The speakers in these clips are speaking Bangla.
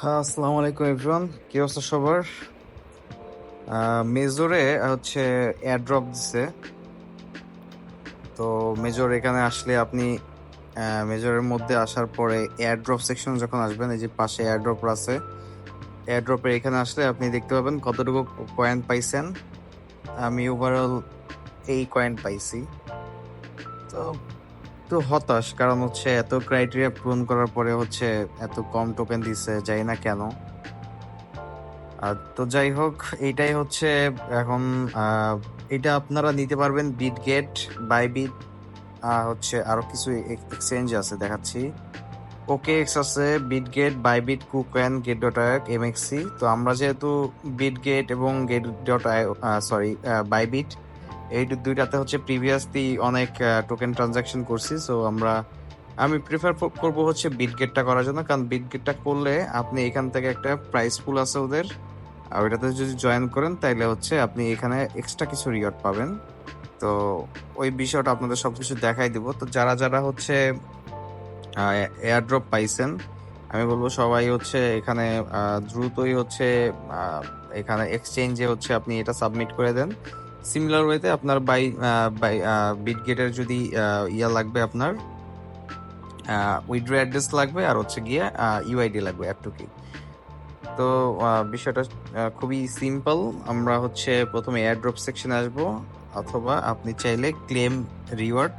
হ্যাঁ, আসসালামু আলাইকুম এভরিওয়ান, কি অবস্থা সবার? মেজরে হচ্ছে এয়ারড্রপ দিছে। তো মেজর এখানে আসলে আপনি মেজরের মধ্যে আসার পরে এয়ারড্রপ সেকশন যখন আসবেন, এই যে পাশে এয়ারড্রপ আছে, এয়ারড্রপের এখানে আসলে আপনি দেখতে পাবেন কতটুকু কয়েন পাইছেন। আমি ওভারঅল এই কয়েন পাইছি। তো একটু হতাশ, কারণ হচ্ছে এত ক্রাইটেরিয়া পূরণ করার পরে হচ্ছে এত কম টোকেন দিছে, জানি না কেন। তো যাই হোক, এইটাই হচ্ছে এখন। আহ, এটা আপনারা নিতে পারবেন বিটগেট, বাইবিট, হচ্ছে আরো কিছু এক্সচেঞ্জ আছে দেখাচ্ছি। ওকে এক্স আছে, Bitget, Bybit, KuCoin, Gate dot I, MEXC. তো আমরা যেহেতু বিটগেট এবং Gate dot I, sorry, Bybit, এই দুইটাতে হচ্ছে প্রিভিয়াসলি অনেক টোকেন ট্রানজাকশন করছি। সো আমি প্রিফার করব হচ্ছে বিটগেটটা করার জন্য, কারণ বিটগেটটা করলে আপনি এখান থেকে একটা প্রাইস পুল আছে ওদের, আর ওইটাতে যদি জয়েন করেন তাইলে হচ্ছে আপনি এখানে এক্সট্রা কিছু রিওয়ার্ড পাবেন। তো ওই বিষয়টা আপনাদের সবকিছু দেখাই দিব। তো যারা যারা হচ্ছে এয়ারড্রপ পাইছেন, আমি বলবো সবাই হচ্ছে এখানে দ্রুতই হচ্ছে আহ, এখানে এক্সচেঞ্জে হচ্ছে আপনি এটা সাবমিট করে দেন। সিমিলার ওয়েতে আপনার বাই বিটগেটের যদি ইয়া লাগবে, আপনার উইথড্র অ্যাড্রেস লাগবে, আর হচ্ছে গিয়ে ইউআইডি লাগবে এতটুকুই। তো বিষয়টা খুবই সিম্পল। আমরা হচ্ছে প্রথমে এয়ারড্রপ সেকশনে আসব, অথবা আপনি চাইলে ক্লেম রিওয়ার্ড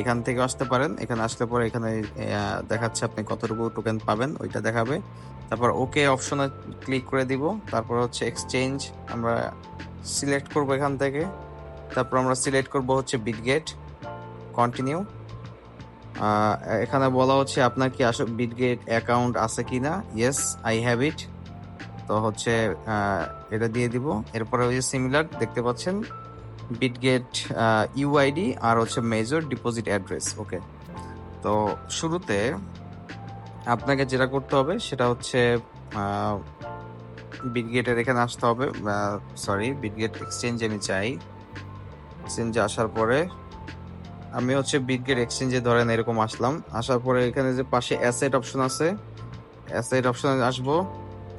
এখান থেকে আসতে পারেন। এখানে আসলে পরে এখানে দেখাচ্ছে আপনি কতটুকু টোকেন পাবেন, ওইটা দেখাবে। তারপর ওকে অপশনে ক্লিক করে দিব। তারপর হচ্ছে এক্সচেঞ্জ আমরা সিলেক্ট করব এখান থেকে। তারপর আমরা সিলেক্ট করব হচ্ছে বিটগেট, কন্টিনিউ। এখানে বলা হচ্ছে আপনার কি আসলে বিটগেট অ্যাকাউন্ট আছে কিনা। Yes, I have it. তো হচ্ছে আহ, এটা দিয়ে দিব। এরপরে ওই যে সিমিলার দেখতে পাচ্ছেন, বিটগেট ইউআইডি আর হচ্ছে মেজর ডিপোজিট অ্যাড্রেস। ওকে। তো শুরুতে আপনাকে যেটা করতে হবে সেটা হচ্ছে বিটগেটের এখানে আসতে হবে। সরি, বিটগেট এক্সচেঞ্জ আমি চাই। এক্সচেঞ্জে আসার পরে আমি হচ্ছে বিটগেট এক্সচেঞ্জে ধরেন এরকম আসলাম। আসার পরে এখানে যে পাশে অ্যাসেট অপশন আছে, অ্যাসেট অপশনে আসবো।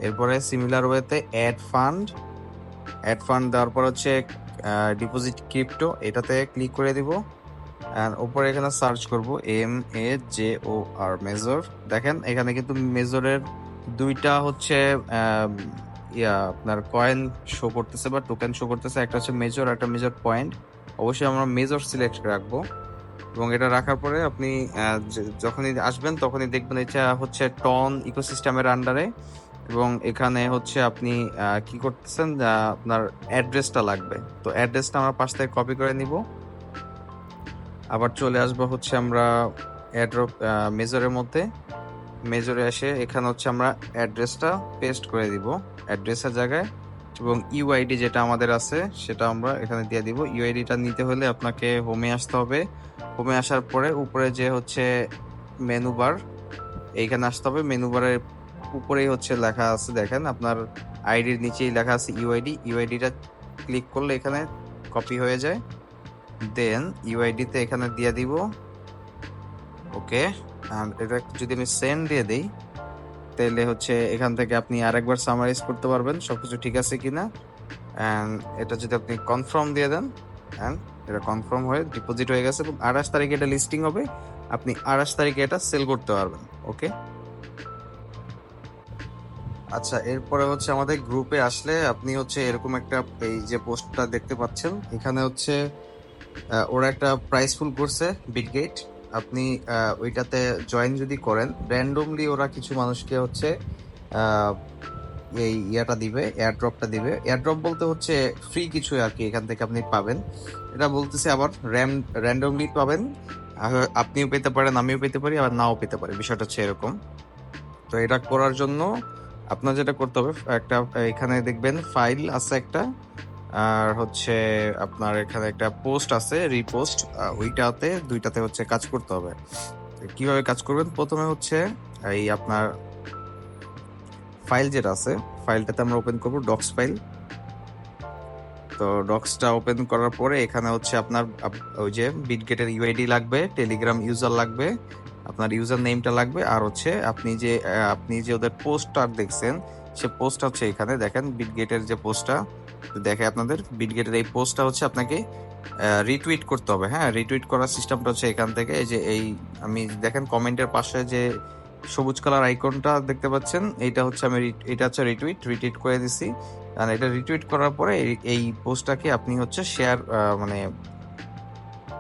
এরপরে সিমিলার ওয়েতে অ্যাড ফান্ড দেওয়ার পর হচ্ছে ডিপোজিট ক্রিপ্টো, এটাতে ক্লিক করে দিব। অ্যান্ড উপরে এখানে সার্চ করব MEJOR, মেজর। দেখেন এখানে কিন্তু মেজরের দুইটা হচ্ছে আপনার কয়েন শো করতেছে বা টোকেন শো করতেছে, একটা হচ্ছে মেজর, একটা মেজর পয়েন্ট। অবশ্যই আমরা মেজর সিলেক্ট রাখবো, এবং এটা রাখার পরে আপনি যখনই আসবেন তখনই দেখবেন এটা হচ্ছে টন ইকোসিস্টেমের আন্ডারে। এবং এখানে হচ্ছে আপনি কি করতেছেন, আপনার অ্যাড্রেসটা লাগবে। তো অ্যাড্রেসটা আমরা পাশ থেকে কপি করে নিব। আবার চলে আসবো হচ্ছে আমরা এয়ারড্রপ মেজরের মধ্যে। মেজরে এসে এখানে হচ্ছে আমরা অ্যাড্রেসটা পেস্ট করে দিব অ্যাড্রেসের জায়গায়, এবং ইউআইডি যেটা আমাদের আছে সেটা আমরা এখানে দিয়ে দিব। ইউআইডিটা নিতে হলে আপনাকে হোমে আসতে হবে। হোমে আসার পরে উপরে যে হচ্ছে মেনু বার, এইখানে আসতে হবে। মেনু বারের উপরেই হচ্ছে লেখা আছে, দেখেন আপনার আইডির নিচেই লেখা আছে ইউআইডি। ইউআইডিটা ক্লিক করলে এখানে কপি হয়ে যায়। দেন ইউআইডিতে এখানে দিয়ে দিব। ওকে। আর এটা যদি আমি সেন্ড দিয়ে দিই, তাহলে হচ্ছে এখান থেকে আপনি আরেকবার সামারাইজ করতে পারবেন সবকিছু ঠিক আছে কিনা। অ্যান্ড এটা যদি আপনি কনফার্ম দিয়ে দেন, অ্যান্ড এটা কনফার্ম হয়ে ডিপোজিট হয়ে গেছে, এবং 28 তারিখে এটা লিস্টিং হবে। আপনি 28 তারিখে এটা সেল করতে পারবেন। ওকে। আচ্ছা, এরপরে হচ্ছে আমাদের গ্রুপে আসলে আপনি হচ্ছে এরকম একটা, এই যে পোস্টটা দেখতে পাচ্ছেন এখানে হচ্ছে ওরা একটা প্রাইস পুল করছে বিটগেট। আপনি ওইটাতে জয়েন যদি করেন, র্যান্ডমলি ওরা কিছু মানুষকে হচ্ছে আহ, এই ইয়াটা দিবে, এয়ারড্রপটা দিবে। এয়ারড্রপ বলতে হচ্ছে ফ্রি কিছু আর কি, এখান থেকে আপনি পাবেন। এটা বলতেছে আবার র্যান্ডমলি পাবেন। আপনিও পেতে পারেন, আমিও পেতে পারি, আবার নাও পেতে পারি, বিষয়টা হচ্ছে এরকম। তো এটা করার জন্য আপনার যেটা করতে হবে, একটা এখানে দেখবেন ফাইল আছে একটা, আর হচ্ছে আপনার এখানে একটা পোস্ট আছে, রিপোস্ট। ওইটাতে দুইটাতে হচ্ছে কাজ করতে হবে। তো কিভাবে কাজ করবেন, প্রথমে হচ্ছে এই আপনার ফাইল যেটা আছে, ফাইলটাতে আমরা ওপেন করব ডক্স ফাইল। তো ডক্সটা ওপেন করার পরে এখানে হচ্ছে আপনার ওই যে বিটগেটের ইউআইডি লাগবে, টেলিগ্রাম ইউজার লাগবে, আপনার ইউজার নেমটা লাগবে, আর হচ্ছে আপনি যে ওদের পোস্টটা দেখছেন, সে পোস্টটা হচ্ছে এখানে দেখেন, বিটগেটের যে পোস্টটা দেখে আপনাদের, বিটগেটের এই পোস্টটা হচ্ছে আপনাকে রিটুইট করতে হবে। হ্যাঁ, রিটুইট করার সিস্টেমটা হচ্ছে এখান থেকে, এই যে আমি দেখেন কমেন্টের পাশে যে সবুজ কালার আইকনটা দেখতে পাচ্ছেন, এটা হচ্ছে এটা হচ্ছে রিটুইট করে দিছি। আর এটা রিটুইট করার পরে এই পোস্টটাকে আপনি হচ্ছে শেয়ার, মানে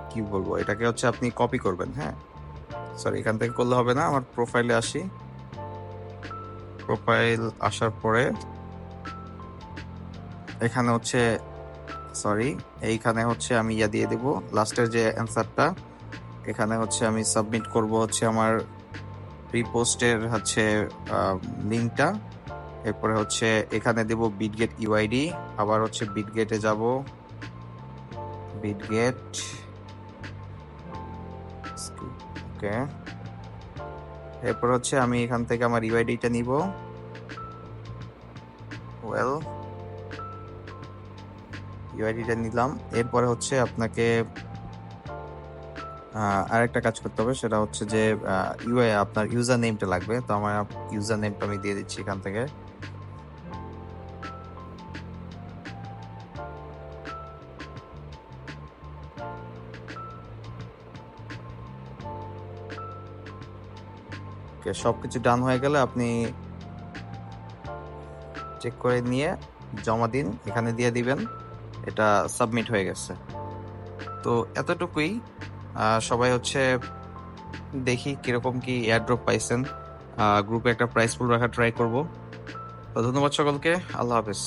কি বলবো, এটাকে হচ্ছে আপনি কপি করবেন। হ্যাঁ, সরি, এখান থেকে করলে হবে না, আমার প্রোফাইলে আসি। প্রোফাইল আসার পরে এখানে হচ্ছে, সরি, এইখানে হচ্ছে আমি দিয়ে দেব লাস্টের যে অ্যান্সারটা। এখানে হচ্ছে আমি সাবমিট করব হচ্ছে আমার রিপোস্টের হচ্ছে লিঙ্কটা। এরপরে হচ্ছে এখানে দেব বিটগেট ইউআইডি, আবার হচ্ছে বিটগেটে যাব, বিটগেট, ওকে। এরপর হচ্ছে আমি এখান থেকে আমার ইউআইডিটা নিব, ওয়েল, ইউআইডিটা নিলাম। এরপরে হচ্ছে আপনাকে আরেকটা কাজ করতে হবে, সেটা হচ্ছে যে আপনার ইউজার নেমটা লাগবে। তো আমার ইউজার নেমটা আমি দিয়ে দিচ্ছি এখান থেকে। সবকিছু ডান হয়ে গেলে আপনি চেক করে নিয়ে জমা দিন, এখানে দিয়ে দিবেন, এটা সাবমিট হয়ে গেছে। তো এতটুকুই। সবাই হচ্ছে দেখি কিরকম কি এয়ারড্রপ পাইছেন। গ্রুপে একটা প্রাইস পুল রাখা ট্রাই করব। তো ধন্যবাদ সকলকে, আল্লাহ হাফেজ।